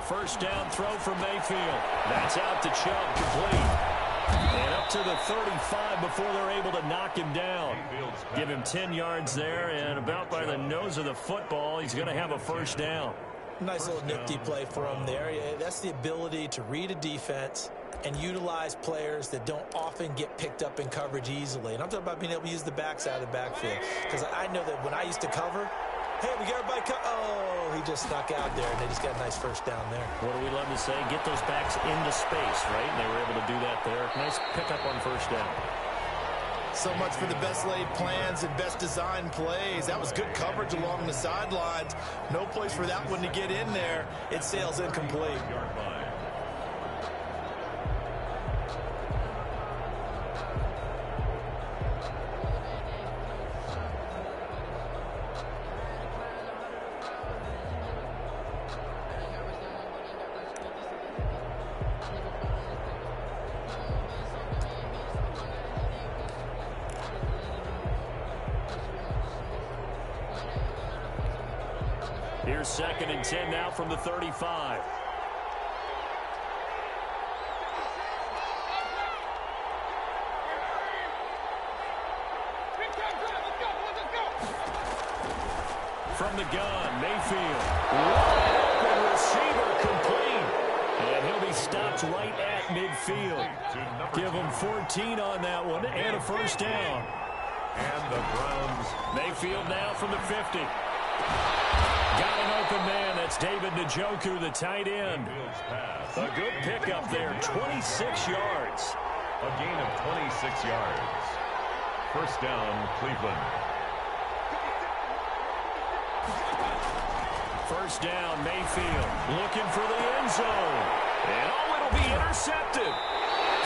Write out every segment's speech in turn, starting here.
first down throw from Mayfield. That's out to Chubb, complete. And up to the 35 before they're able to knock him down. Give him 10 yards there, and about by the nose of the football, he's going to have a first down. Nice little nifty play for him there. Yeah, that's the ability to read a defense and utilize players that don't often get picked up in coverage easily. And I'm talking about being able to use the backside of the backfield. Because I know that when I used to cover, hey, we got everybody oh, he just snuck out there, and they just got a nice first down there. What do we love to say? Get those backs into space, right? And they were able to do that there. Nice pickup on first down. So much for the best laid plans and best designed plays. That was good coverage along the sidelines. No place for that one to get in there. It sails incomplete. Here's 2nd and 10 now from the 35. From the gun, Mayfield. Wide open receiver, complete. And he'll be stopped right at midfield. Give him 14 on that one and a first down. And the Browns. Mayfield now from the 50. Got an open man. That's David Njoku, the tight end. A good pickup there, 26 yards. A gain of 26 yards. First down, Cleveland. First down, Mayfield. Looking for the end zone. And it'll be intercepted.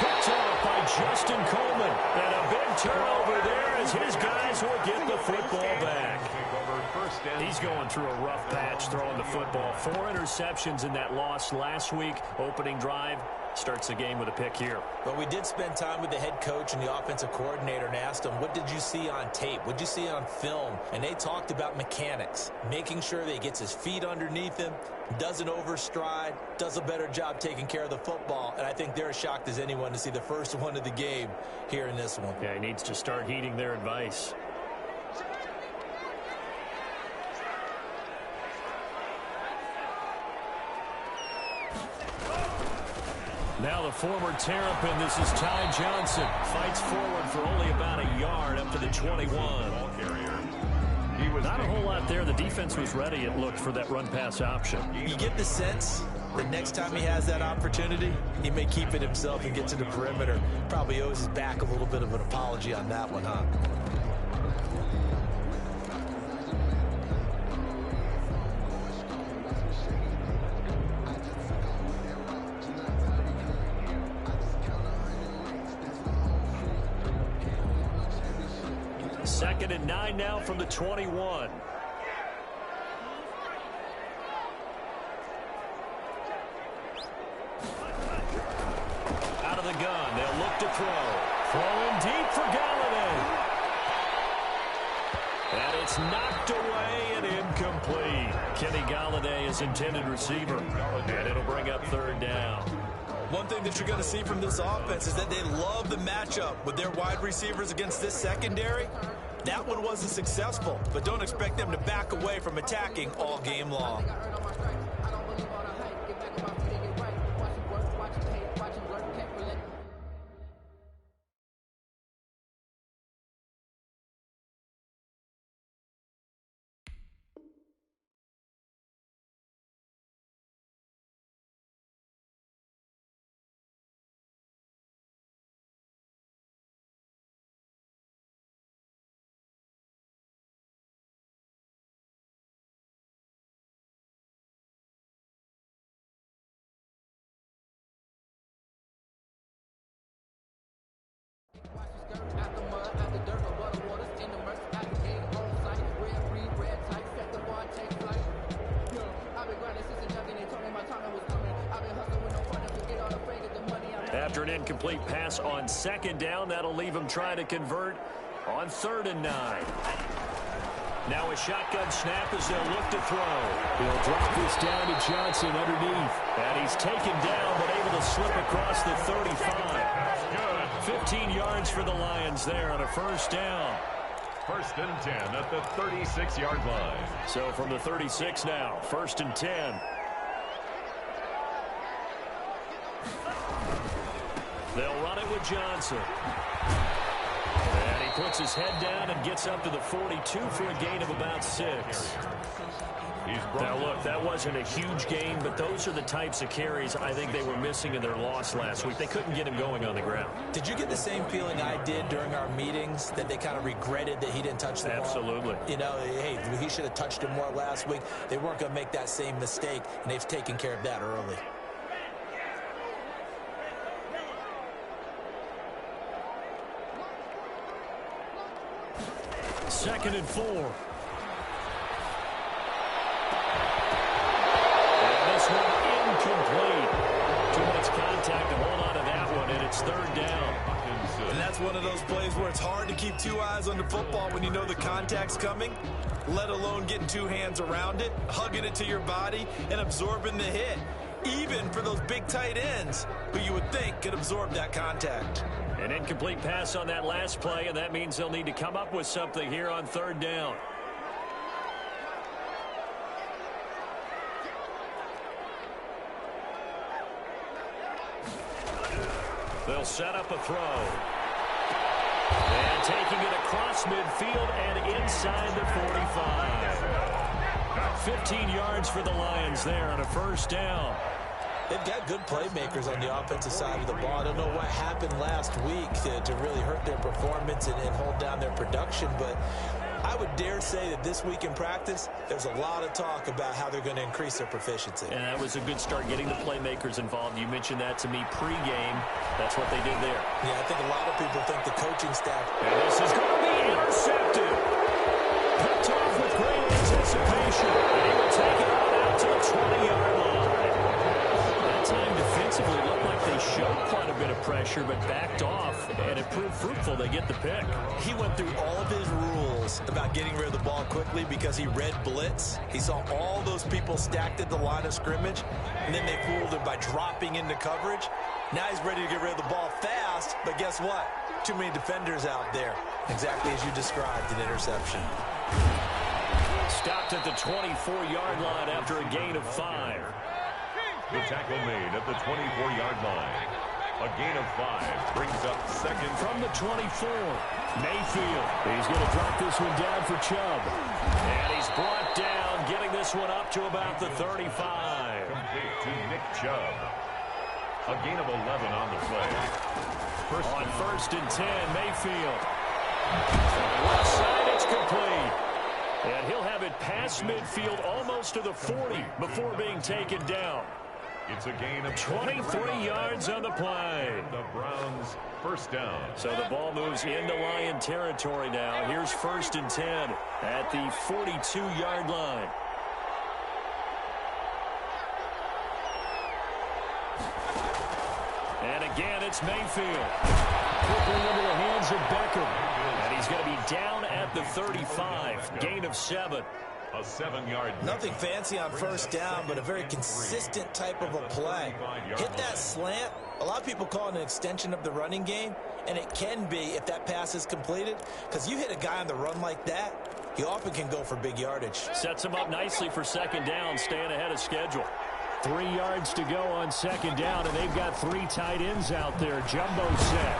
Picked off by Justin Coleman. And a big turnover there as his guys will get the football back. He's going through a rough patch throwing the football. 4 interceptions in that loss last week. Opening drive starts the game with a pick here. But we did spend time with the head coach and the offensive coordinator and asked them, what did you see on tape? What did you see on film? And they talked about mechanics, making sure that he gets his feet underneath him, doesn't overstride, does a better job taking care of the football. And I think they're as shocked as anyone to see the first one of the game here in this one. Yeah, he needs to start heeding their advice. Now the former Terrapin, this is Ty Johnson. Fights forward for only about a yard up to the 21. Not a whole lot there. The defense was ready, it looked, for that run-pass option. You get the sense that next time he has that opportunity, he may keep it himself and get to the perimeter. Probably owes his back a little bit of an apology on that one, huh? Second and 9 now from the 21. Out of the gun, they'll look to throw. Throwing deep for Galladay. And it's knocked away and incomplete. Kenny Galladay is intended receiver. And it'll bring up 3rd down. One thing that you're going to see from this offense is that they love the matchup with their wide receivers against this secondary. That one wasn't successful, but don't expect them to back away from attacking all game long. After an incomplete pass on 2nd down, that'll leave him trying to convert on 3rd and 9. Now a shotgun snap as they'll look to throw. He'll drop this down to Johnson underneath. And he's taken down, but able to slip across the 35. 15 yards for the Lions there on a first down. First and 10 at the 36-yard line. So from the 36 now, first and 10. They'll run it with Johnson. And he puts his head down and gets up to the 42 for a gain of about 6. Now, look, that wasn't a huge gain, but those are the types of carries I think they were missing in their loss last week. They couldn't get him going on the ground. Did you get the same feeling I did during our meetings, that they kind of regretted that he didn't touch the ball? Absolutely. You know, hey, he should have touched it more last week. They weren't going to make that same mistake, and they've taken care of that early. Second and 4. Incomplete. Too much contact to hold on to that one, and it's third down. And that's one of those plays where it's hard to keep two eyes on the football when you know the contact's coming, let alone getting two hands around it, hugging it to your body, and absorbing the hit, even for those big tight ends who you would think could absorb that contact. An incomplete pass on that last play, and that means they'll need to come up with something here on third down. They'll set up a throw. And taking it across midfield and inside the 45. 15 yards for the Lions there on a first down. They've got good playmakers on the offensive side of the ball. I don't know what happened last week to really hurt their performance and hold down their production, but I would dare say that this week in practice, there's a lot of talk about how they're going to increase their proficiency. And that was a good start, getting the playmakers involved. You mentioned that to me pregame. That's what they did there. Yeah, I think a lot of people think the coaching staff. And this is going to be intercepted. Picked off with great anticipation. And he will take it on out to the 20-yard line. That time defensively looked like they showed quite a bit of pressure, but backed off, and it proved fruitful. They get the pick. He went through all of his rules about getting rid of the ball quickly because he read blitz. He saw all those people stacked at the line of scrimmage, and then they fooled him by dropping into coverage. Now he's ready to get rid of the ball fast, but guess what? Too many defenders out there. Exactly as you described, an interception. Stopped at the 24-yard line after a gain of 5. The tackle made at the 24-yard line. A gain of 5 brings up second. From the 24, Mayfield. He's going to drop this one down for Chubb. And he's brought down, getting this one up to about the 35. Complete to Nick Chubb. A gain of 11 on the play. On first and 10, Mayfield. Left side, it's complete. And he'll have it past midfield almost to the 40 before being taken down. It's a gain of 23 yards on the play. The Browns first down. So the ball moves into Lion territory now. Here's first and 10 at the 42-yard line. And again, it's Mayfield. Quickly into the hands of Beckham. And he's going to be down at the 35. Gain of 7. A 7-yard. Nothing fancy on first down, but a very consistent type of a play. Hit that slant. A lot of people call it an extension of the running game, and it can be if that pass is completed, because you hit a guy on the run like that, he often can go for big yardage. Sets him up nicely for second down, staying ahead of schedule. 3 yards to go on second down, and they've got 3 tight ends out there. Jumbo set.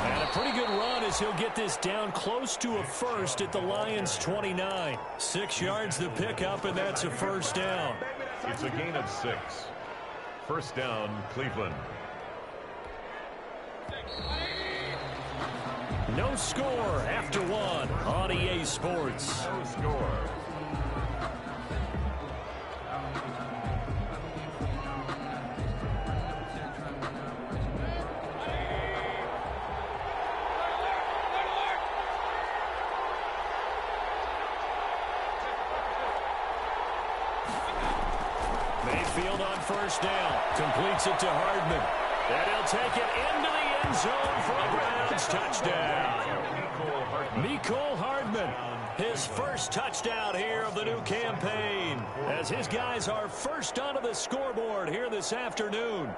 And a pretty good run as he'll get this down close to a first at the Lions' 29. 6 yards the pickup, and that's a first down. It's a gain of 6. First down, Cleveland. No score after 1 on EA Sports. No score. Mayfield on first down. Completes it to Hardman. And he'll take it into the end zone for a Browns touchdown. Mecole Hardman, his first touchdown here of the new campaign, as his guys are first onto the scoreboard here this afternoon.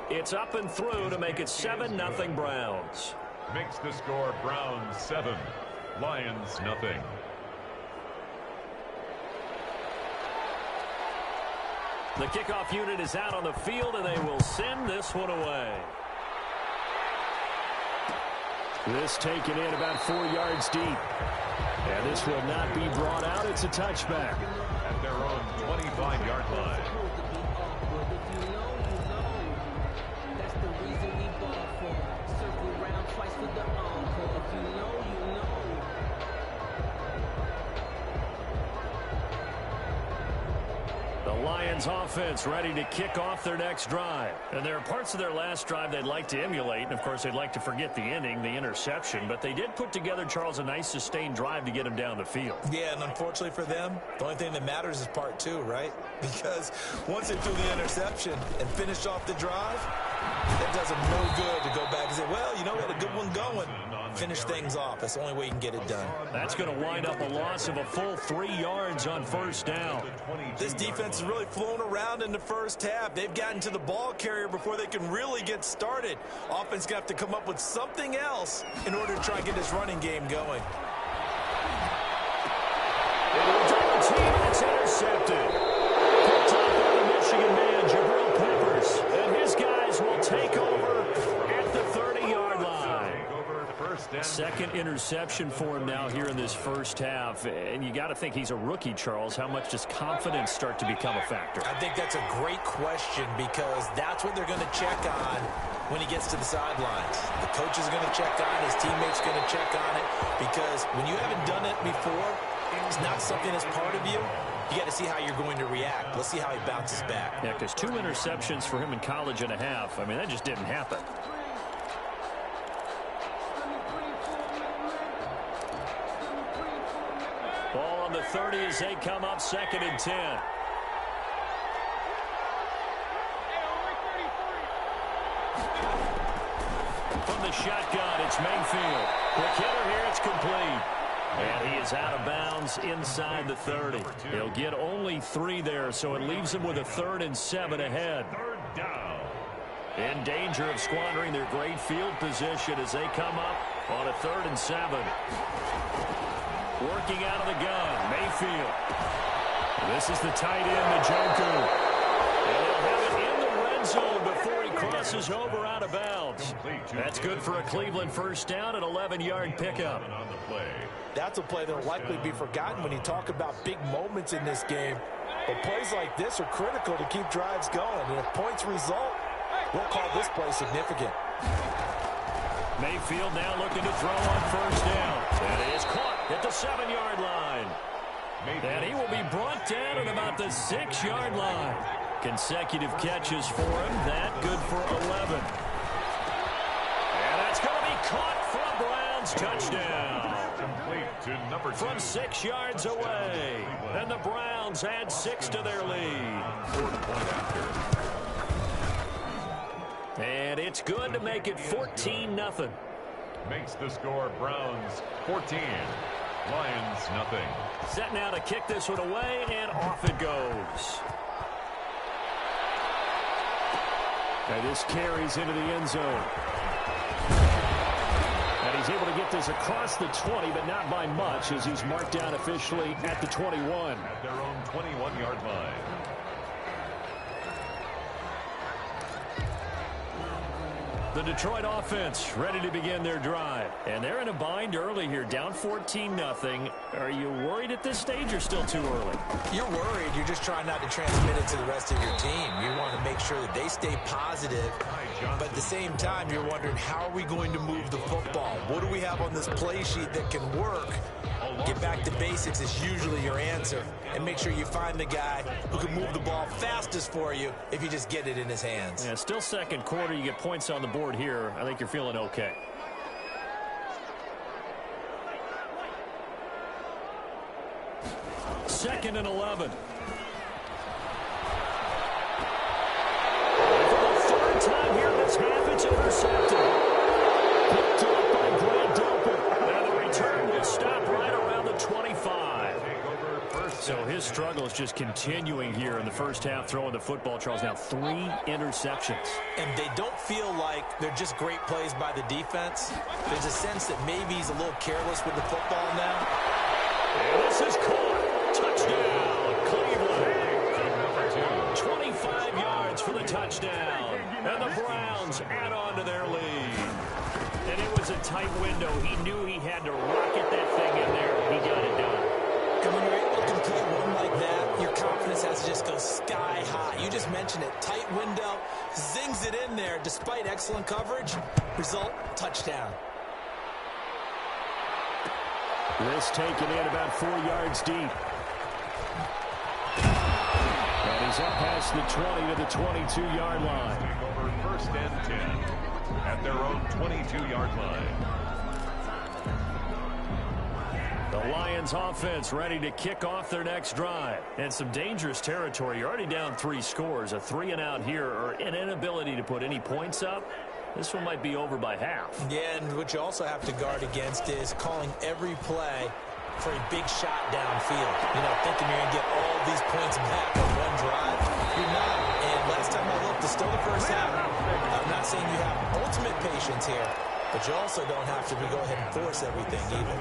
It's up and through to make it 7-0 Browns. Makes the score Browns 7, Lions nothing. The kickoff unit is out on the field, and they will send this one away. This taken in about 4 yards deep. And this will not be brought out. It's a touchback. At their own 25-yard line. Lions offense ready to kick off their next drive. And there are parts of their last drive they'd like to emulate. And, of course, they'd like to forget the inning, the interception. But they did put together, Charles, a nice sustained drive to get him down the field. Yeah, and unfortunately for them, the only thing that matters is part 2, right? Because once they threw the interception and finished off the drive, that does them no good to go back and say, well, you know, we had a good one going. Finish things off. That's the only way you can get it done. That's going to wind up a loss of a full 3 yards on first down. This defense is really flown around in the first half. They've gotten to the ball carrier before they can really get started. Offense going to have to come up with something else in order to try and get this running game going. It's intercepted. Picked up by the Michigan man, Jabril Peppers. And his guys will take over at the 30-yard line. Second interception for him now here in this first half. And you got to think he's a rookie, Charles. How much does confidence start to become a factor? I think that's a great question, because that's what they're going to check on when he gets to the sidelines. The coach is going to check on it. His teammates going to check on it, because when you haven't done it before, it's not something that's part of you. You got to see how you're going to react. Let's see how he bounces back. Yeah, because 2 interceptions for him in college and a half. I mean, that just didn't happen. Ball on the 30 as they come up 2nd and 10. From the shotgun, it's Mayfield. Quick hitter here, it's complete. And he is out of bounds inside the 30. He'll get only 3 there, so it leaves him with a 3rd and 7 ahead. Third down. In danger of squandering their great field position as they come up on a 3rd and 7. Working out of the gun, Mayfield. This is the tight end, Njoku. And they'll have it in the red zone before he crosses over out of bounds. That's good for a Cleveland first down, an 11-yard pickup. That's a play that will likely be forgotten when you talk about big moments in this game. But plays like this are critical to keep drives going. And if points result, we'll call this play significant. Mayfield now looking to throw on first down. And it is caught at the 7-yard line. And he will be brought down at about the 6-yard line. Consecutive catches for him. That good for 11. And that's going to be caught for a Browns touchdown. From 6 yards away. And the Browns add 6 to their lead. And it's good to make it 14-0. Makes the score Browns 14, Lions nothing. Set now to kick this one away, and off it goes. And this carries into the end zone. And he's able to get this across the 20, but not by much, as he's marked down officially at the 21. At their own 21-yard line. The Detroit offense ready to begin their drive. And they're in a bind early here, down 14-0. Are you worried at this stage or still too early? You're worried. You're just trying not to transmit it to the rest of your team. You want to make sure that they stay positive. But at the same time, you're wondering, how are we going to move the football? What do we have on this play sheet that can work? Get back to basics is usually your answer. And make sure you find the guy who can move the ball fastest for you if you just get it in his hands. Yeah, still second quarter. You get points on the board here. I think you're feeling okay. Second and 11. For the 3rd time here this half, it's intercepted. Picked up by Grant Delpit. And the return will stop right around the 25. So his struggle is just continuing here in the first half, throwing the football, Charles. Now 3 interceptions. And they don't feel like they're just great plays by the defense. There's a sense that maybe he's a little careless with the football now. And this is caught. Touchdown, Cleveland. 25 yards for the touchdown. And the Browns add on to their lead. And it was a tight window. He knew he had to rocket that thing in there. He got it done. And when you're able to complete one like that, your confidence has to just go sky high. You just mentioned it. Tight window, zings it in there despite excellent coverage. Result, touchdown. This taken in about 4 yards deep. And he's up past the 20 to the 22-yard line. Over first and 10 at their own 22-yard line. The Lions offense ready to kick off their next drive. And some dangerous territory. You're already down 3 scores. A 3-and-out here or an inability to put any points up. This one might be over by half. Yeah, and what you also have to guard against is calling every play for a big shot downfield. You know, thinking you're going to get all these points back on one drive. You're not. And last time I looked, it's still the first half. I'm not saying you have ultimate patience here, but you also don't have to go ahead and force everything either.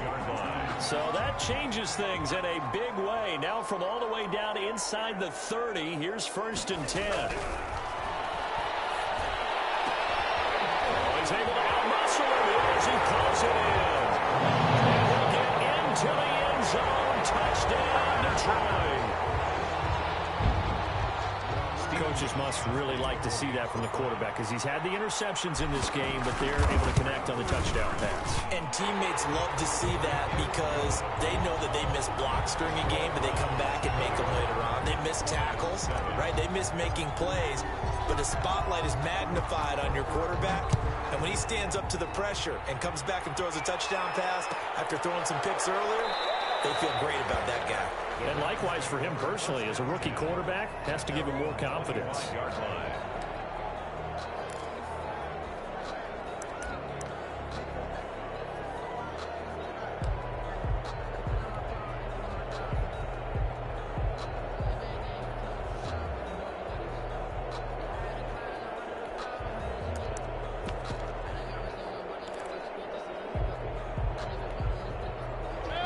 So that changes things in a big way. Now from all the way down inside the 30, here's first and 10. He's able to outmuscle him as he pulls it in. And he'll get into the end zone. Touchdown, Detroit. Coaches must really like to see that from the quarterback because he's had the interceptions in this game, but they're able to connect on the touchdown pass. And teammates love to see that because they know that they miss blocks during a game, but they come back and make them later on. They miss tackles, right? They miss making plays, but the spotlight is magnified on your quarterback. And when he stands up to the pressure and comes back and throws a touchdown pass after throwing some picks earlier, they feel great about that guy. And likewise for him personally, as a rookie quarterback, has to give him more confidence.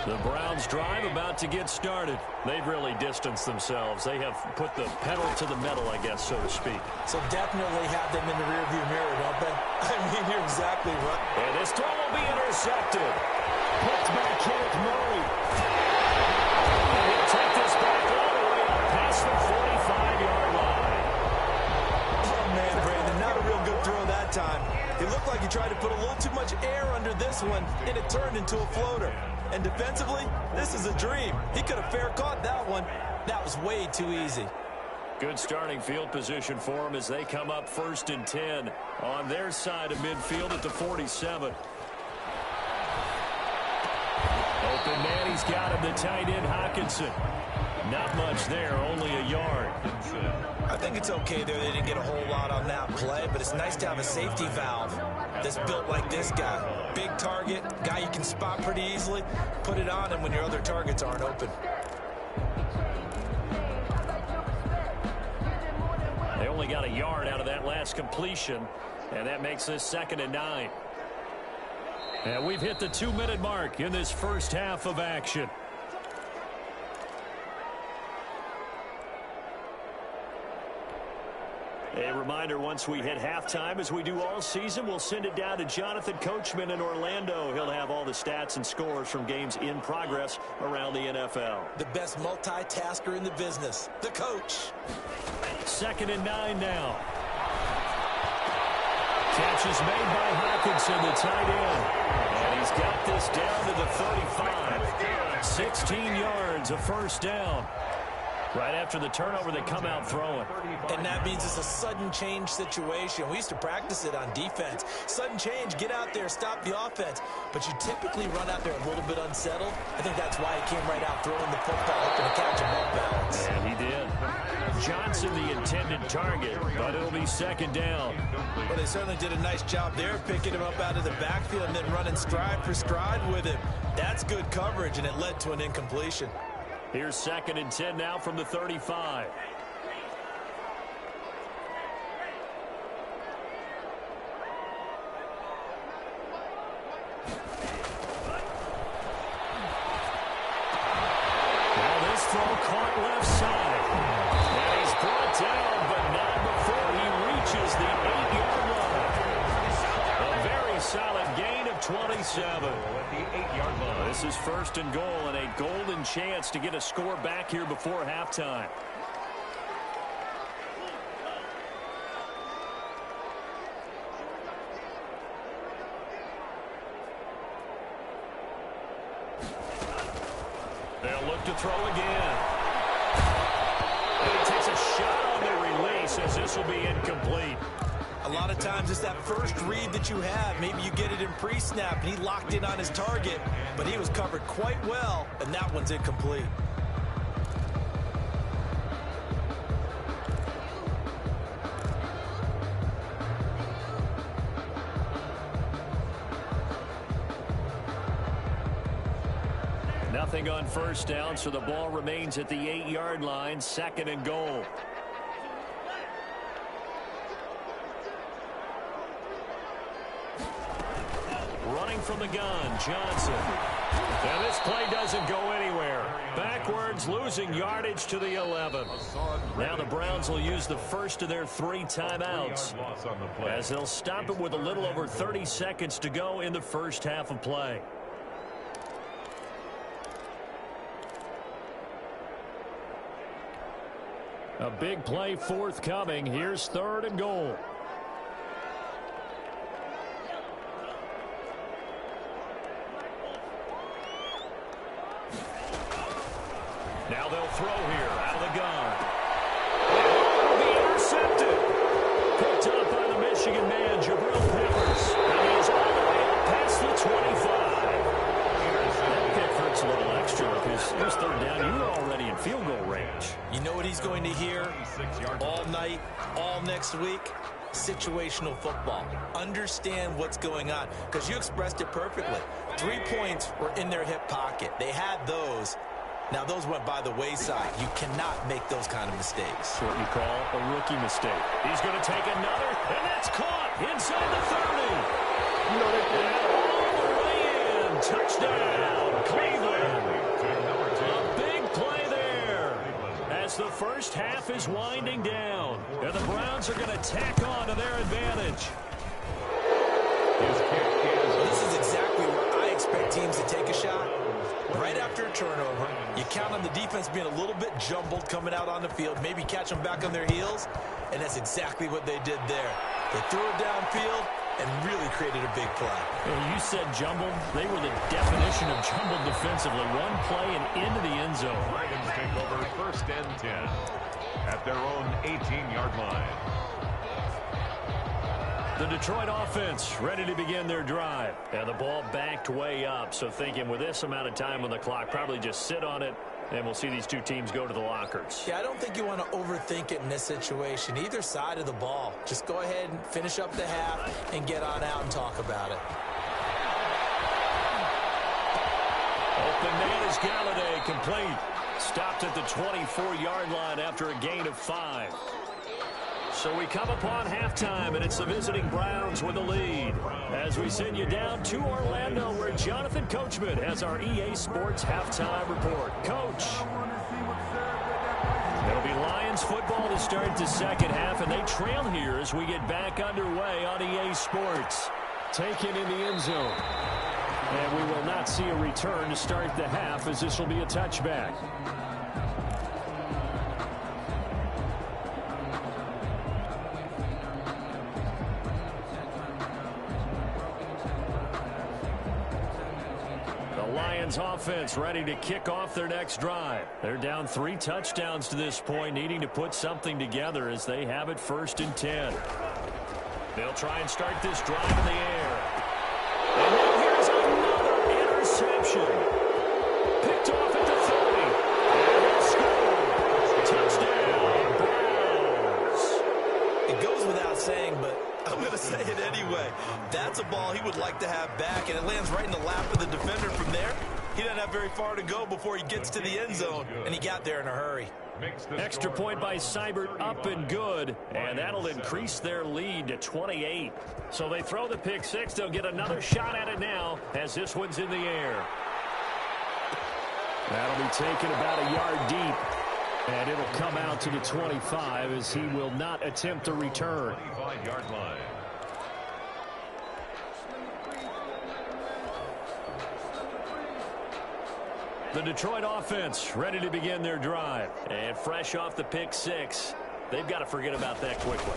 The Browns drive about to get started. They've really distanced themselves. They have put the pedal to the metal, I guess, so to speak. So definitely have them in the rearview mirror, don't they? I mean, you're exactly right. And this throw will be intercepted. Picked by Kenneth Murray. And he'll take this back all the way up past the 45-yard line. Oh, man, Brandon, not a real good throw that time. It looked like he tried to put a little too much air under this one, and it turned into a floater. And defensively, this is a dream. He could have fair caught that one. That was way too easy. Good starting field position for them as they come up first and 10 on their side of midfield at the 47. Open man, he's got him, the tight end, Hawkinson. Not much there, only a yard. I think it's okay there. They didn't get a whole lot on that play, but it's nice to have a safety valve that's built like this guy. Big target, guy you can spot pretty easily. Put it on him when your other targets aren't open. They only got a yard out of that last completion, and that makes this 2nd and 9. And we've hit the 2-minute mark in this first half of action. A reminder, once we hit halftime, as we do all season, we'll send it down to Jonathan Coachman in Orlando. He'll have all the stats and scores from games in progress around the NFL. The best multitasker in the business, the coach. 2nd and 9 now. Catch is made by Hawkinson, the tight end. And he's got this down to the 35. 16 yards, a first down. Right after the turnover, they come out throwing. And that means it's a sudden change situation. We used to practice it on defense. Sudden change, get out there, stop the offense. But you typically run out there a little bit unsettled. I think that's why he came right out throwing the football, hoping to catch him off balance. And he did. Johnson the intended target, but it'll be second down. Well, they certainly did a nice job there, picking him up out of the backfield and then running stride for stride with him. That's good coverage, and it led to an incompletion. Here's 2nd and 10 now from the 35. Now this throw caught left side. And he's brought down, but not before he reaches the 8-yard line. A very solid gain of 27. This is 1st and goal and a golden chance to get a score back here before halftime. They'll look to throw again. And he takes a shot on the release as this will be incomplete. A lot of times it's that first read that you have. Maybe you get it in pre-snap, and he locked in on his target, but he was covered quite well, and that one's incomplete. Nothing on 1st down, so the ball remains at the 8-yard line, 2nd and goal. Running from the gun, Johnson. And this play doesn't go anywhere. Backwards, losing yardage to the 11. Now the Browns will use the first of their 3 timeouts, as they'll stop it with a little over 30 seconds to go in the first half of play. A big play forthcoming. Here's 3rd and goal. Now they'll throw here out of the gun. And it'll be intercepted. Picked up by the Michigan man, Jabril Peppers. And he's all the way up past the 25. That pick hurts a little extra because it was 3rd down. You were already in field goal range. You know what he's going to hear all night, all next week? Situational football. Understand what's going on, because you expressed it perfectly. 3 points were in their hip pocket. They had those. Now, those went by the wayside. You cannot make those kind of mistakes. What you call a rookie mistake. He's going to take another, and that's caught inside the 30. And all the way in. Touchdown, Cleveland. A big play there as the first half is winding down. And the Browns are going to tack on to their advantage. This is exactly where I expect teams to take a shot. Right after a turnover, you count on the defense being a little bit jumbled coming out on the field, maybe catch them back on their heels, and that's exactly what they did there. They threw it downfield and really created a big play. Well, you said jumbled. They were the definition of jumbled defensively. One play and into the end zone. Ravens take over 1st and 10 at their own 18-yard line. The Detroit offense ready to begin their drive. And the ball backed way up. So thinking with this amount of time on the clock, probably just sit on it, and we'll see these 2 teams go to the lockers. Yeah, I don't think you want to overthink it in this situation. Either side of the ball. Just go ahead and finish up the half and get on out and talk about it. Open man is Galladay, complete. Stopped at the 24-yard line after a gain of 5. So we come upon halftime, and it's the visiting Browns with the lead. As we send you down to Orlando, where Jonathan Coachman has our EA Sports halftime report. Coach. It'll be Lions football to start the second half, and they trail here as we get back underway on EA Sports. Taken in the end zone. And we will not see a return to start the half, as this will be a touchback. Lions offense ready to kick off their next drive. They're down 3 touchdowns to this point, needing to put something together as they have it 1st and 10. They'll try and start this drive in the air. And now here's another interception. Picked off at the 30. And they score. Touchdown, Browns. It goes without saying, but I'm going to say it anyway. That's a ball he would like to have back, and it lands right in the lap of the defender from there. He doesn't have very far to go before he gets to the end zone, and he got there in a hurry. Extra point by Seibert, up and good, and that'll increase their lead to 28. So they throw the pick six. They'll get another shot at it now as this one's in the air. That'll be taken about a yard deep, and it'll come out to the 25 as he will not attempt a return. 25-yard line. The Detroit offense ready to begin their drive. And fresh off the pick six, they've got to forget about that quickly.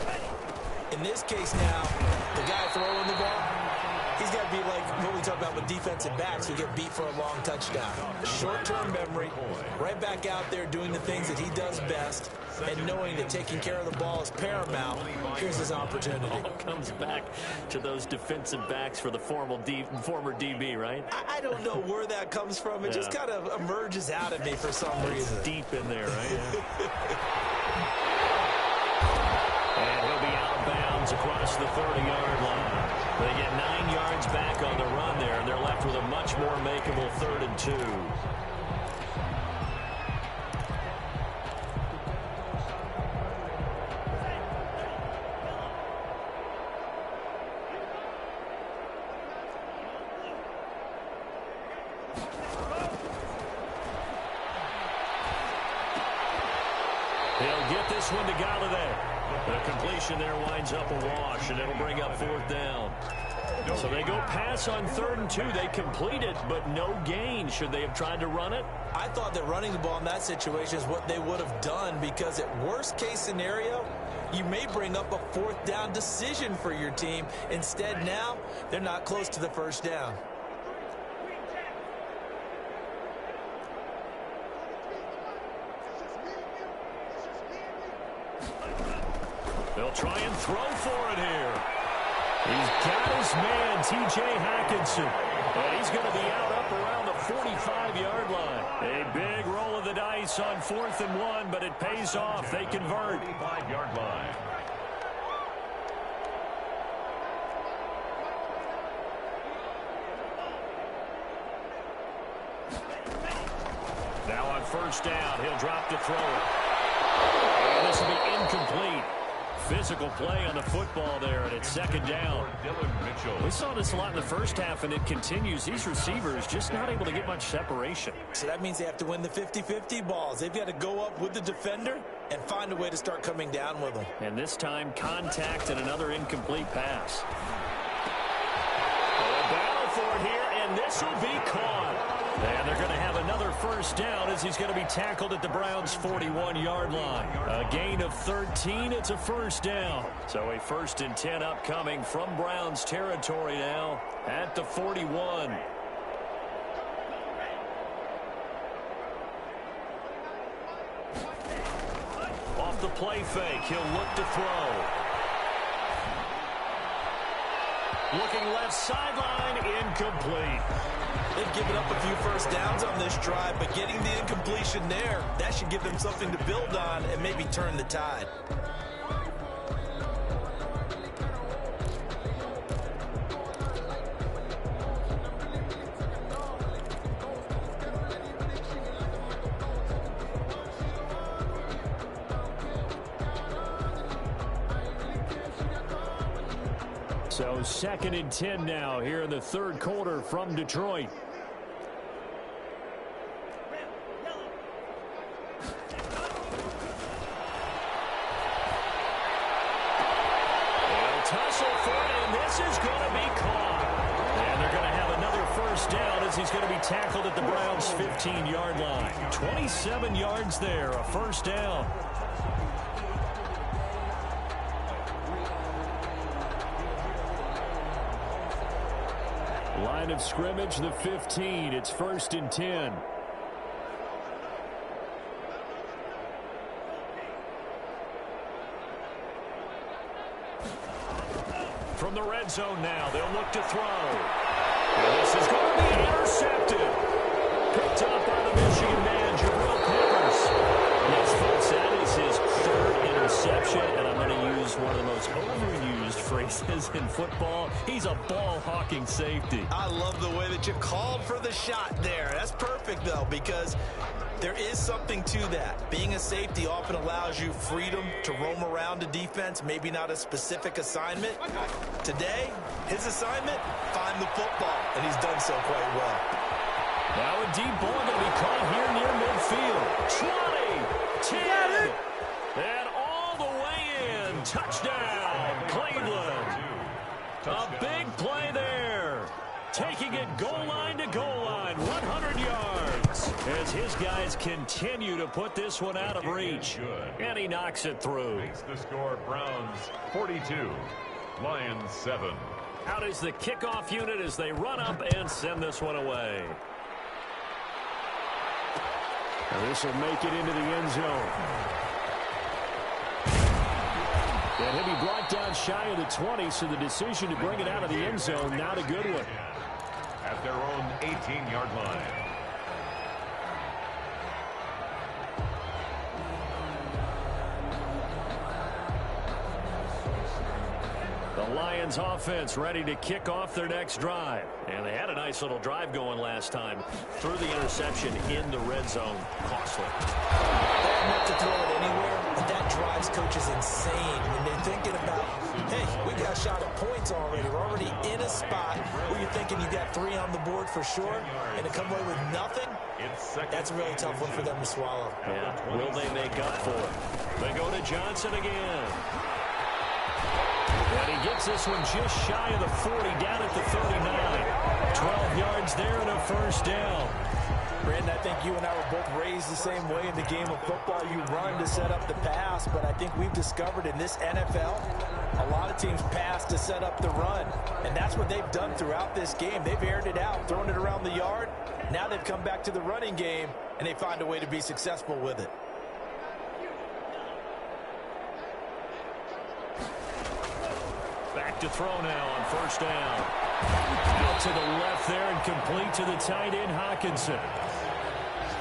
In this case now, the guy throwing the ball, he's got to be like what we talk about with defensive backs who get beat for a long touchdown. Short-term memory, right back out there doing the things that he does best, and knowing that taking care of the ball is paramount. Here's his opportunity. All comes back to those defensive backs for the former DB, right? I don't know where that comes from. It just kind of emerges out of me for some reason. It's deep in there, right? And he'll be out of bounds across the 30-yard line. They get 9 yards back on the run there, and they're left with a much more makeable 3rd and 2. He'll get this one to Galladay. The completion there winds up a wash, and it'll bring up 4th down. So they go pass on 3rd and 2. They complete it, but no gain. Should they have tried to run it? I thought that running the ball in that situation is what they would have done, because at worst-case scenario, you may bring up a 4th down decision for your team. Instead, now, they're not close to the 1st down. They'll try and throw for it here. He's got his man, T.J. Hackinson. And he's going to be out up around the 45-yard line. A big roll of the dice on 4th and 1, but it pays off. They convert. 45-yard line. Now on 1st down, he'll drop to throw it. And this will be incomplete. Physical play on the football there, and it's 2nd down. We saw this a lot in the first half, and it continues. These receivers just not able to get much separation. So that means they have to win the 50-50 balls. They've got to go up with the defender and find a way to start coming down with them. And this time, contact and another incomplete pass. A battle for it here, and this will be caught. And they're going to have another 1st down as he's going to be tackled at the Browns' 41-yard line. A gain of 13. It's a 1st down. So a 1st and 10 upcoming from Browns territory now at the 41. Off the play fake, he'll look to throw. Looking left sideline, incomplete. They've given up a few 1st downs on this drive, but getting the incompletion there, that should give them something to build on and maybe turn the tide. So 2nd and 10 now here in the 3rd quarter from Detroit. They'll tussle for it, and this is going to be caught. And they're going to have another 1st down as he's going to be tackled at the Browns' 15-yard line. 27 yards there, a 1st down. Line of scrimmage, the 15. It's 1st and 10. From the red zone now, they'll look to throw. And this is going to be intercepted. Picked up by the Michigan man, Jabril Peppers. Yes, folks, that is his 3rd interception, and I'm going to use one of the most overused phrases in football. He's a ball-hawking safety. I love the way that you called for the shot there. That's perfect, though, because there is something to that. Being a safety often allows you freedom to roam around a defense, maybe not a specific assignment. Today, his assignment, find the football, and he's done so quite well. Now a deep ball going to be caught here near midfield. 20, 10, and all the way in. Touchdown, Cleveland. A big play there. Taking it goal line to goal line, 100 yards. As his guys continue to put this one out of reach. And he knocks it through. Makes the score Browns 42, Lions 7. Out is the kickoff unit as they run up and send this one away. And this will make it into the end zone. And he'll be brought down shy of the 20, so the decision to bring it out of the end zone, not a good one. At their own 18-yard line. The Lions offense ready to kick off their next drive. And they had a nice little drive going last time. Threw the interception in the red zone. Costly. They have not to throw it anywhere, but that drives coaches insane when they're thinking about, hey, we got shot at points already. We're already in a spot where you're thinking you got 3 on the board for sure, and to come away with nothing, that's a really tough one for them to swallow. Yeah. Will they make up for it? They go to Johnson again. And he gets this one just shy of the 40, down at the 39. 12 yards there and a first down. Brandon, I think you and I were both raised the same way in the game of football. You run to set up the pass, but I think we've discovered in this NFL, a lot of teams pass to set up the run. And that's what they've done throughout this game. They've aired it out, thrown it around the yard. Now they've come back to the running game, and they find a way to be successful with it. Back to throw now on first down. Out to the left there and complete to the tight end, Hawkinson.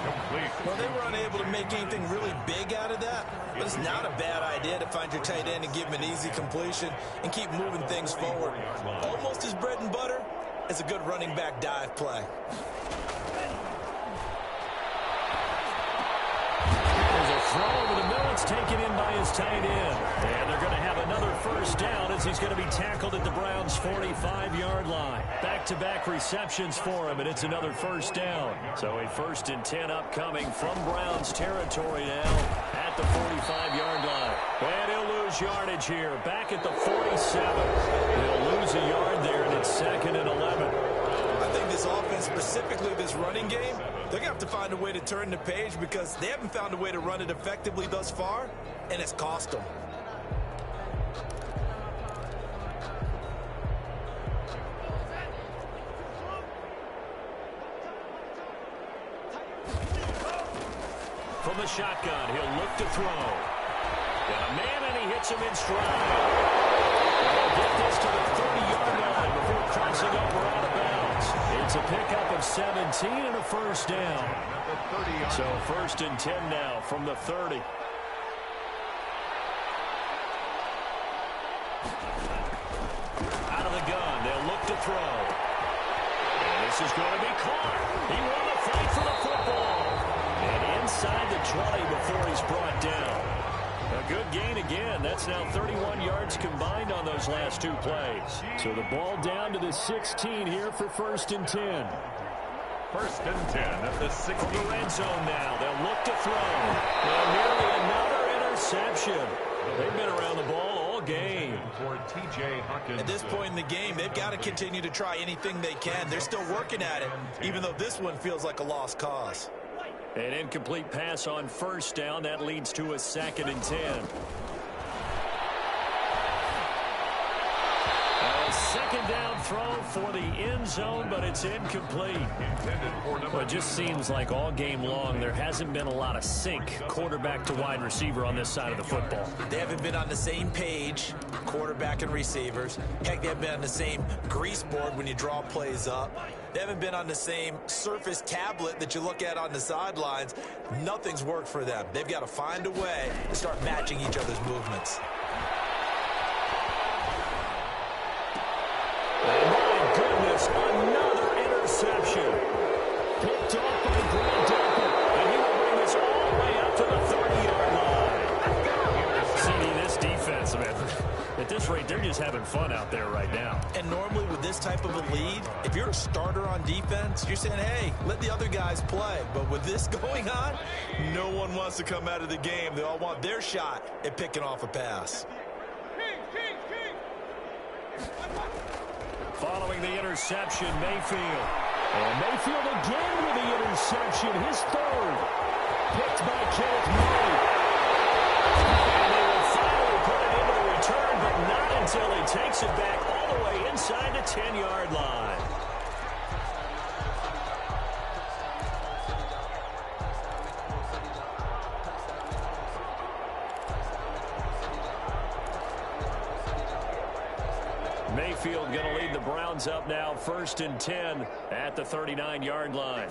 Complete. Well, they were unable to make anything really big out of that, but it's not a bad idea to find your tight end and give him an easy completion and keep moving things forward. Almost as bread and butter as a good running back dive play. There's a throw over the middle. It's taken in by his tight end. And they're going to have another first down as he's going to be tackled at the Browns' 45-yard line. Back-to-back receptions for him, and it's another first down. So a 1st and 10 upcoming from Browns territory now at the 45-yard line. And he'll lose yardage here. Back at the 47. He'll lose a yard there, and it's 2nd and 11. I think this offense, specifically this running game, they're going to have to find a way to turn the page because they haven't found a way to run it effectively thus far, and it's cost them. From the shotgun, he'll look to throw. Got a man, and he hits him in stride. They'll get this to the 30-yard line before crossing over out of bounds. It's a pickup of 17 and a first down. So 1st and 10 now from the 30. Out of the gun, they'll look to throw. And this is going to be caught. He won the fight for the football. And inside the 20 before he's brought down. A good gain again. That's now 31 yards combined on those last 2 plays. So the ball down to the 16 here for 1st and 10. 1st and 10 at the 16. From the red zone now. They'll look to throw. And nearly another interception. They've been around the ball all game. For T.J. Hawkins. At this point in the game, they've got to continue to try anything they can. They're still working at it, even though this one feels like a lost cause. An incomplete pass on first down. That leads to a 2nd and 10. A second down throw for the end zone, but it's incomplete. Well, it just seems like all game long there hasn't been a lot of sync quarterback to wide receiver on this side of the football. They haven't been on the same page, quarterback and receivers. Heck, they haven't been on the same grease board when you draw plays up. They haven't been on the same surface tablet that you look at on the sidelines. Nothing's worked for them. They've got to find a way to start matching each other's movements. My goodness, another interception. Picked off by Grant Delpit, and he will bring this all the way up to the 30-yard line. CD, this defense, man, at this rate, they're just having fun out there right now. And normally with this type of a lead, if you're a starter on defense, you're saying, hey, let the other guys play. But with this going on, No one wants to come out of the game. They all want their shot at picking off a pass. Following the interception, Mayfield. And Mayfield again with the interception, his third. Picked by Kenneth Murray. And they will finally put it into the return, but not until he takes it back all the way inside the 10-yard line. Mayfield going to lead the Browns up now, 1st and 10 at the 39-yard line.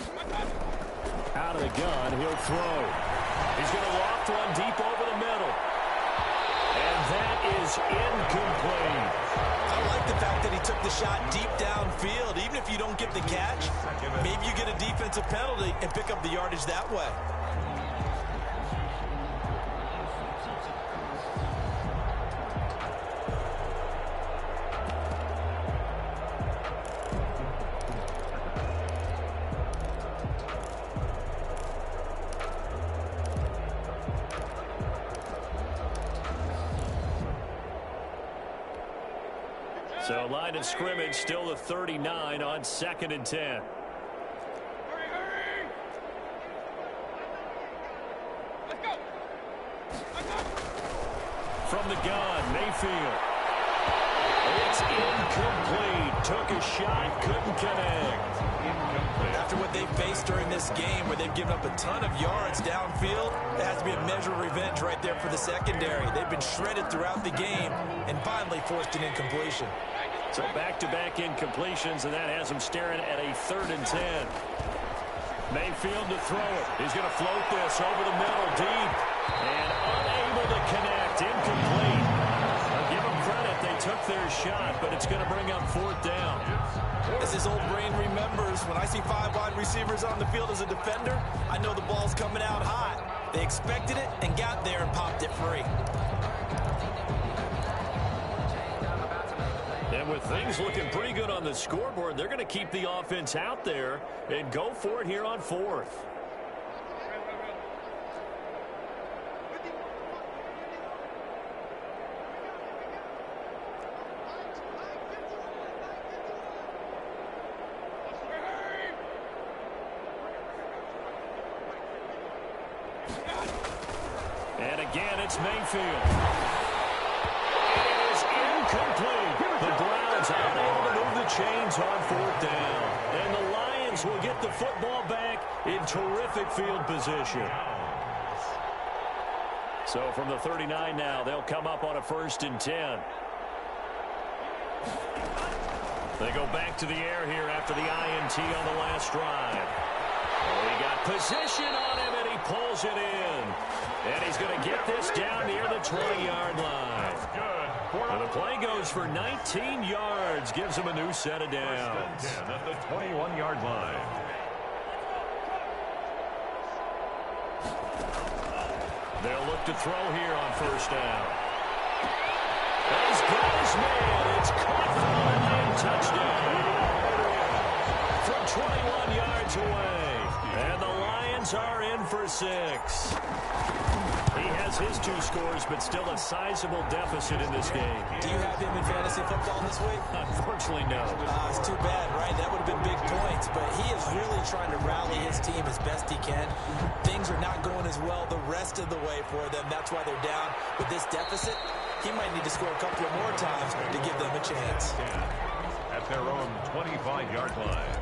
Out of the gun, he'll throw. He's going to loft one deep over the middle. And that is incomplete. I like the fact that he took the shot deep downfield. Even if you don't get the catch, maybe you get a defensive penalty and pick up the yardage that way. So line of scrimmage still the 39 on 2nd and 10. From the gun, Mayfield. It's incomplete. Took a shot, couldn't connect. After what they've faced during this game, where they've given up a ton of yards downfield, there has to be a measure of revenge right there for the secondary. They've been shredded throughout the game and finally forced an incompletion. So back-to-back incompletions, and that has him staring at a 3rd and 10. Mayfield to throw it. He's going to float this over the middle, deep, and unable to connect. Incomplete. I'll give them credit. They took their shot, but it's going to bring up 4th down. As his old brain remembers, when I see 5 wide receivers on the field as a defender, I know the ball's coming out hot. They expected it and got there and popped it free. And with things looking pretty good on the scoreboard, they're going to keep the offense out there and go for it here on 4th. And again, it's Mayfield. It is incomplete. The Browns unable to move the chains on 4th down. And the Lions will get the football back in terrific field position. So from the 39 now, they'll come up on a 1st and 10. They go back to the air here after the INT on the last drive. Oh, he got position on him, and he pulls it in. And he's going to get this down near the 20-yard line. And the play goes for 19 yards, gives him a new set of downs. At the 21-yard line. They'll look to throw here on 1st down. He's got his man. It's caught for the Lion touchdown. From 21 yards away. And the Lions are in for 6. He has his 2 scores, but still a sizable deficit in this game. Do you have him in fantasy football this week? Unfortunately, no. It's too bad, right? That would have been big points, but he is really trying to rally his team as best he can. Things are not going as well the rest of the way for them. That's why they're down. With this deficit, he might need to score a couple of more times to give them a chance. At their own 25-yard line.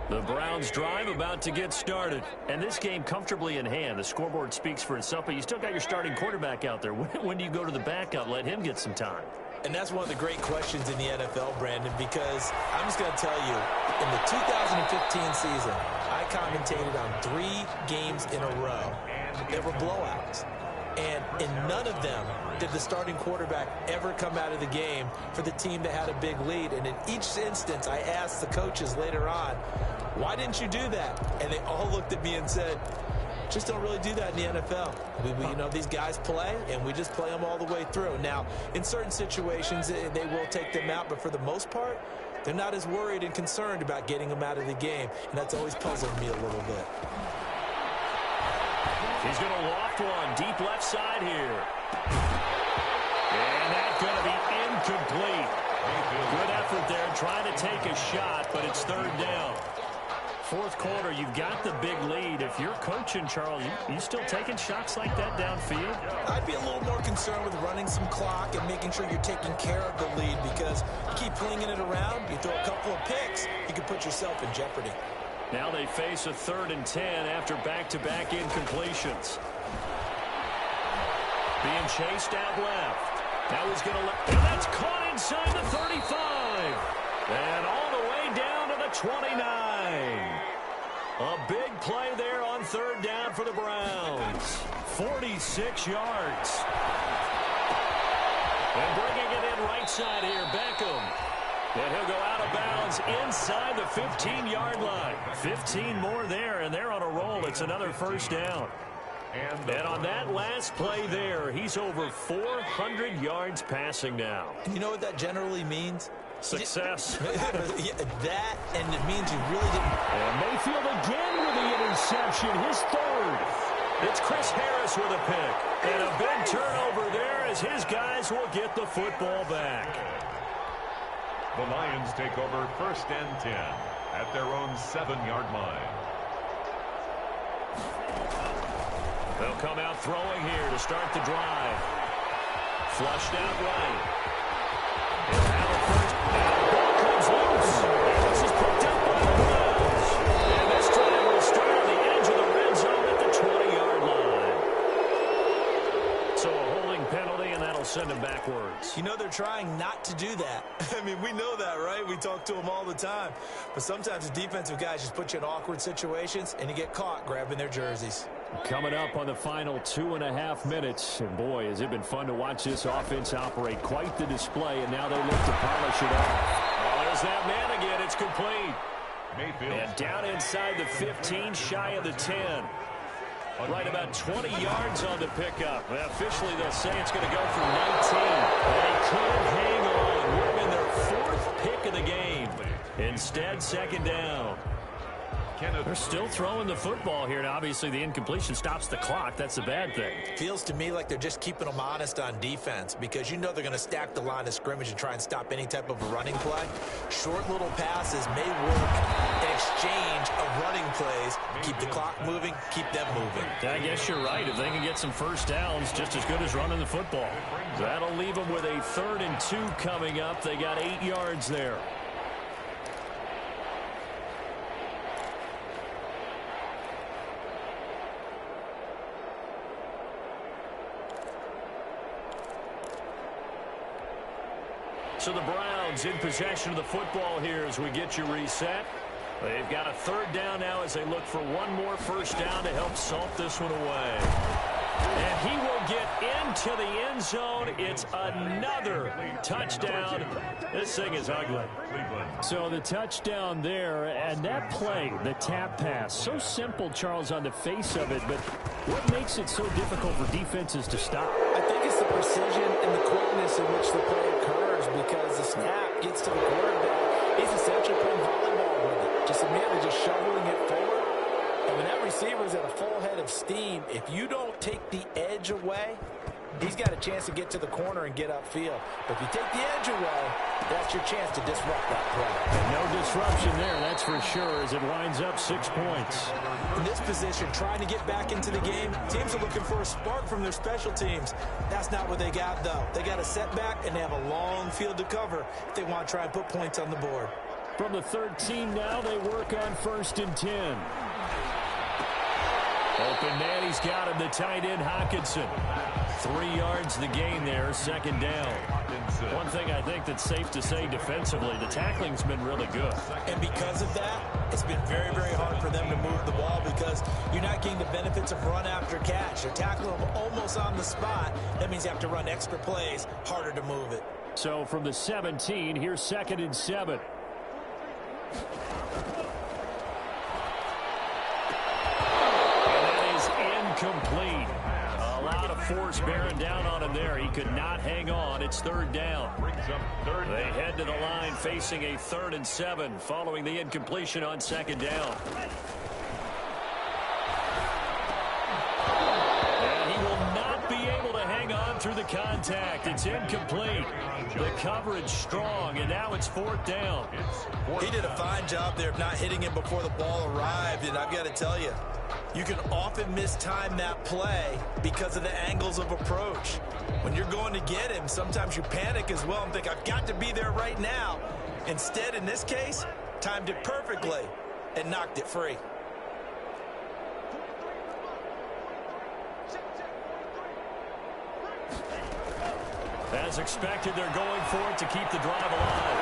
The Browns drive about to get started. And this game comfortably in hand. The scoreboard speaks for itself, but you still got your starting quarterback out there. When do you go to the backup? Let him get some time. And that's one of the great questions in the NFL, Brandon, because I'm just going to tell you, in the 2015 season, I commentated on 3 games in a row. They were blowouts. And in none of them did the starting quarterback ever come out of the game for the team that had a big lead. And in each instance, I asked the coaches later on, why didn't you do that? And they all looked at me and said, just don't really do that in the NFL. You know, these guys play, and we just play them all the way through. Now, in certain situations, they will take them out, but for the most part, they're not as worried and concerned about getting them out of the game, and that's always puzzled me a little bit. He's going to loft one deep left side here. And that's going to be incomplete. Good effort there, trying to take a shot, but it's third down. Fourth quarter, you've got the big lead. If you're coaching, Charles, you still taking shots like that downfield? I'd be a little more concerned with running some clock and making sure you're taking care of the lead, because you keep flinging it around, you throw a couple of picks, you can put yourself in jeopardy. Now they face a 3rd and 10 after back-to-back incompletions. Being chased out left. Now he's going to let... And that's caught inside the 35. And all the way down to the 29. A big play there on 3rd down for the Browns. 46 yards. And bringing it in right side here, Beckham. And he'll go out of bounds inside the 15-yard line. 15 more there, and they're on a roll. It's another first down. And on that last play there, he's over 400 yards passing now. You know what that generally means? Success. Yeah, that, and it means you really didn't. And Mayfield again with the interception, his 3rd. It's Chris Harris with a pick. And a big turnover there as his guys will get the football back. The Lions take over 1st and 10 at their own 7-yard line. They'll come out throwing here to start the drive. Flushed out right. And now the first. And the ball comes loose. And this is picked up by the Browns. And this drive will start on the edge of the red zone at the 20-yard line. So a holding penalty, and that'll send him backwards. You know they're trying not to do that. I mean, we know that, right? We talk to them all the time. But sometimes the defensive guys just put you in awkward situations, and you get caught grabbing their jerseys. Coming up on the final 2.5 minutes. And boy, has it been fun to watch this offense operate. Quite the display, and now they look to polish it off. Oh, there's that man again. It's complete. Mayfield. And down inside the 15, shy of the 10. Right about 20 yards on the pickup. Well, officially, they'll say it's going to go for 19. They couldn't hang on. Would have been their 4th pick of the game. Instead, 2nd down. They're still throwing the football here. Now, obviously, the incompletion stops the clock. That's the bad thing. Feels to me like they're just keeping them honest on defense, because you know they're going to stack the line of scrimmage and try and stop any type of a running play. Short little passes may work in exchange of running plays. Keep the clock moving, keep them moving. I guess you're right. If they can get some first downs, just as good as running the football. That'll leave them with a 3rd and 2 coming up. They got 8 yards there. So the Browns in possession of the football here as we get you reset. They've got a 3rd down now as they look for one more first down to help salt this one away. And he will get into the end zone. It's another touchdown. This thing is ugly. So the touchdown there, and that play, the tap pass, so simple, Charles, on the face of it, but what makes it so difficult for defenses to stop? I think it's the precision and the quickness in which the play occurs, because the snap gets to the quarterback. He's essentially playing volleyball with it. Just immediately just shoveling it forward. And when that receiver's at a full head of steam, if you don't take the edge away, he's got a chance to get to the corner and get upfield. But if you take the edge away, that's your chance to disrupt that play. And no disruption there, that's for sure, as it winds up 6 points. In this position, trying to get back into the game, teams are looking for a spark from their special teams. That's not what they got, though. They got a setback, and they have a long field to cover if they want to try and put points on the board. From the 13 now, they work on 1st and 10. Open man, he's got him, the tight end, Hockenson. 3 yards the gain there, 2nd down. One thing I think that's safe to say defensively, the tackling's been really good. And because of that, it's been very, very hard for them to move the ball because you're not getting the benefits of run after catch. You're tackling them almost on the spot. That means you have to run extra plays, harder to move it. So from the 17, here's 2nd and 7. Complete. A lot of force bearing down on him there. He could not hang on. It's 3rd down. They head to the line facing a 3rd and 7 following the incompletion on 2nd down. And he will not be able to hang on through the contact. It's incomplete. The coverage strong, and now it's 4th down. He did a fine job there of not hitting him before the ball arrived, and I've got to tell you, you can often mistime that play because of the angles of approach. When you're going to get him, sometimes you panic as well and think, I've got to be there right now. Instead, in this case, timed it perfectly and knocked it free. As expected, they're going for it to keep the drive alive.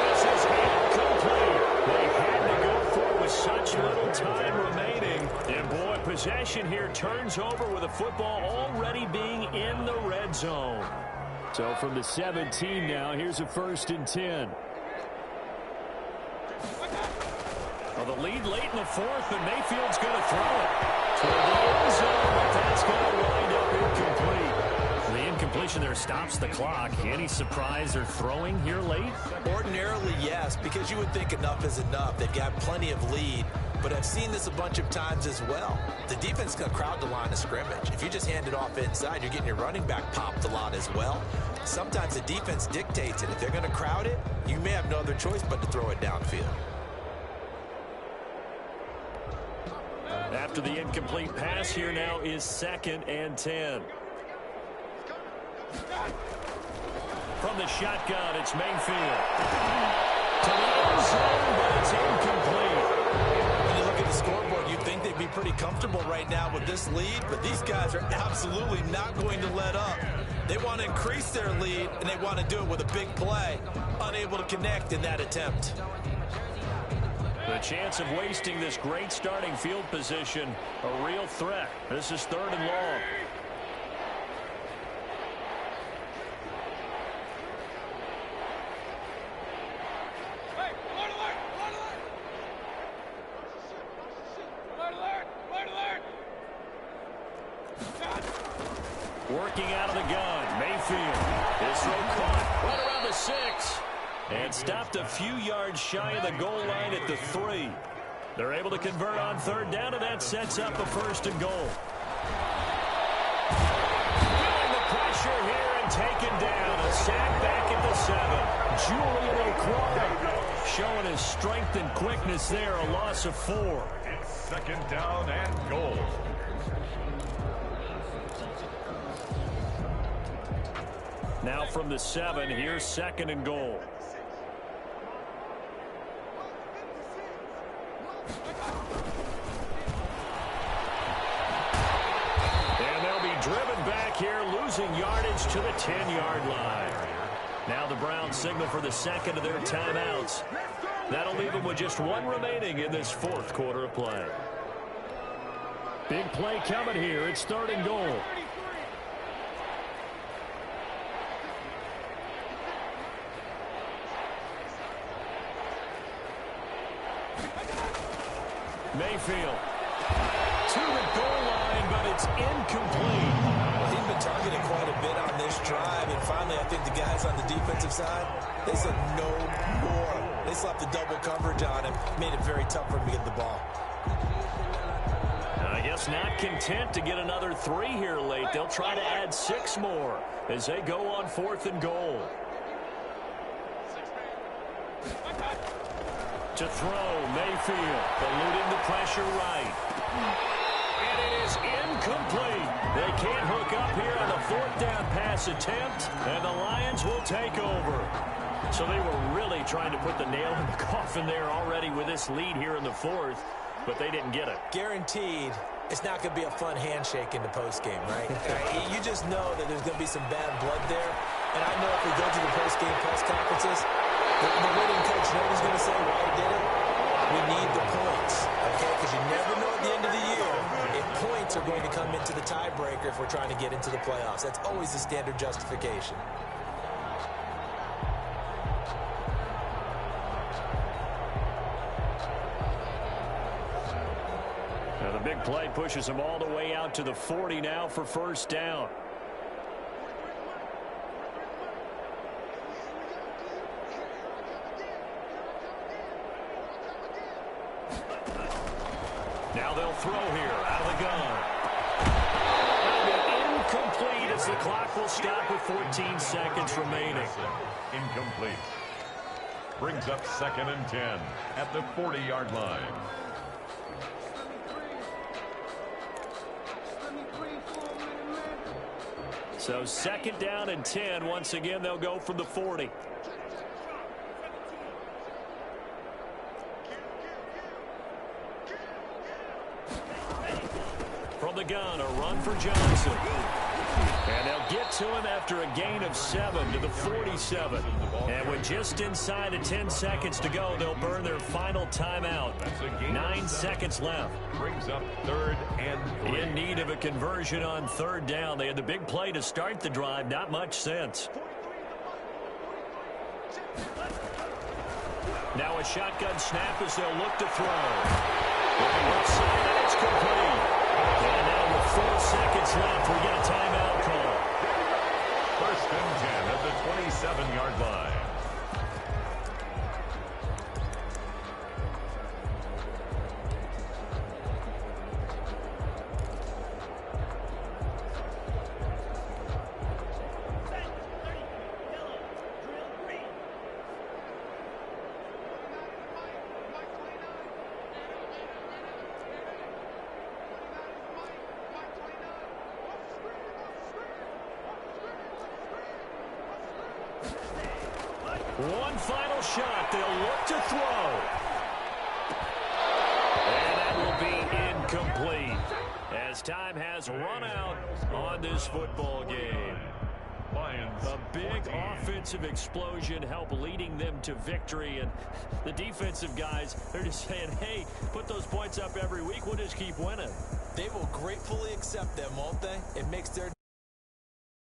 This is incomplete. They had to go for it with such little time remaining. And boy, possession here turns over with the football already being in the red zone. So from the 17 now, here's a 1st and 10. Well, the lead late in the 4th, but Mayfield's going to throw it toward the end zone, but that's going to wind up incomplete. The incompletion there stops the clock. Any surprise or throwing here late? Ordinarily, yes, because you would think enough is enough. They've got plenty of lead, but I've seen this a bunch of times as well. The defense is going to crowd the line of scrimmage. If you just hand it off inside, you're getting your running back popped a lot as well. Sometimes the defense dictates it. If they're going to crowd it, you may have no other choice but to throw it downfield. After the incomplete pass, here now is 2nd and 10. From the shotgun, it's Mayfield. To the end zone, but it's incomplete. When you look at the scoreboard, you'd think they'd be pretty comfortable right now with this lead, but these guys are absolutely not going to let up. They want to increase their lead, and they want to do it with a big play. Unable to connect in that attempt. The chance of wasting this great starting field position, a real threat. This is 3rd and long. Working out of the gun, Mayfield. His throw caught right around the 6. And stopped a few yards shy of the goal line at the 3. They're able to convert on 3rd down, and that sets up a 1st and goal. Feeling the pressure here and taken down. A sack back at the 7. Julian O'Croy showing his strength and quickness there. A loss of 4. It's 2nd down and goal. Now from the 7, here's 2nd and goal. And they'll be driven back here, losing yardage to the 10-yard line. Now the Browns signal for the 2nd of their timeouts. That'll leave them with just 1 remaining in this 4th quarter of play. Big play coming here. It's 3rd and goal. Mayfield to the goal line, but it's incomplete. Well, he's been targeted quite a bit on this drive, and finally I think the guys on the defensive side, they said no more. They slapped the double coverage on him, made it very tough for him to get the ball. I guess not content to get another 3 here late. They'll try to add 6 more as they go on 4th and goal. To throw, Mayfield, eluding the pressure right. And it is incomplete. They can't hook up here on the 4th down pass attempt, and the Lions will take over. So they were really trying to put the nail in the coffin there already with this lead here in the 4th, but they didn't get it. Guaranteed, it's not going to be a fun handshake in the postgame, right? You just know that there's going to be some bad blood there. And I know if we go to the postgame press conferences, the winning coach knows he's going to say why he did it. We need the points, okay? Because you never know at the end of the year if points are going to come into the tiebreaker if we're trying to get into the playoffs. That's always the standard justification. Now the big play pushes them all the way out to the 40 now for 1st down. Now they'll throw here out of the gun. And incomplete as the clock will stop with 14 seconds remaining. Incomplete. Brings up 2nd and 10 at the 40-yard line. So 2nd down and 10. Once again, they'll go from the 40. From the gun, a run for Johnson. And they'll get to him after a gain of 7 to the 47. And with just inside of 10 seconds to go, they'll burn their final timeout. 9 seconds left. Brings up 3rd and 3. In need of a conversion on 3rd down. They had the big play to start the drive. Not much since. Now a shotgun snap as they'll look to throw. Looking left side, and it's complete. And now with 4 seconds left, we get a timeout call. 1st and 10 at the 27-yard line. One final shot. They'll look to throw. And that will be incomplete as time has run out on this football game. Lions. A big offensive explosion helped leading them to victory. And the defensive guys, they're just saying, hey, put those points up every week. We'll just keep winning. They will gratefully accept them, won't they? It makes their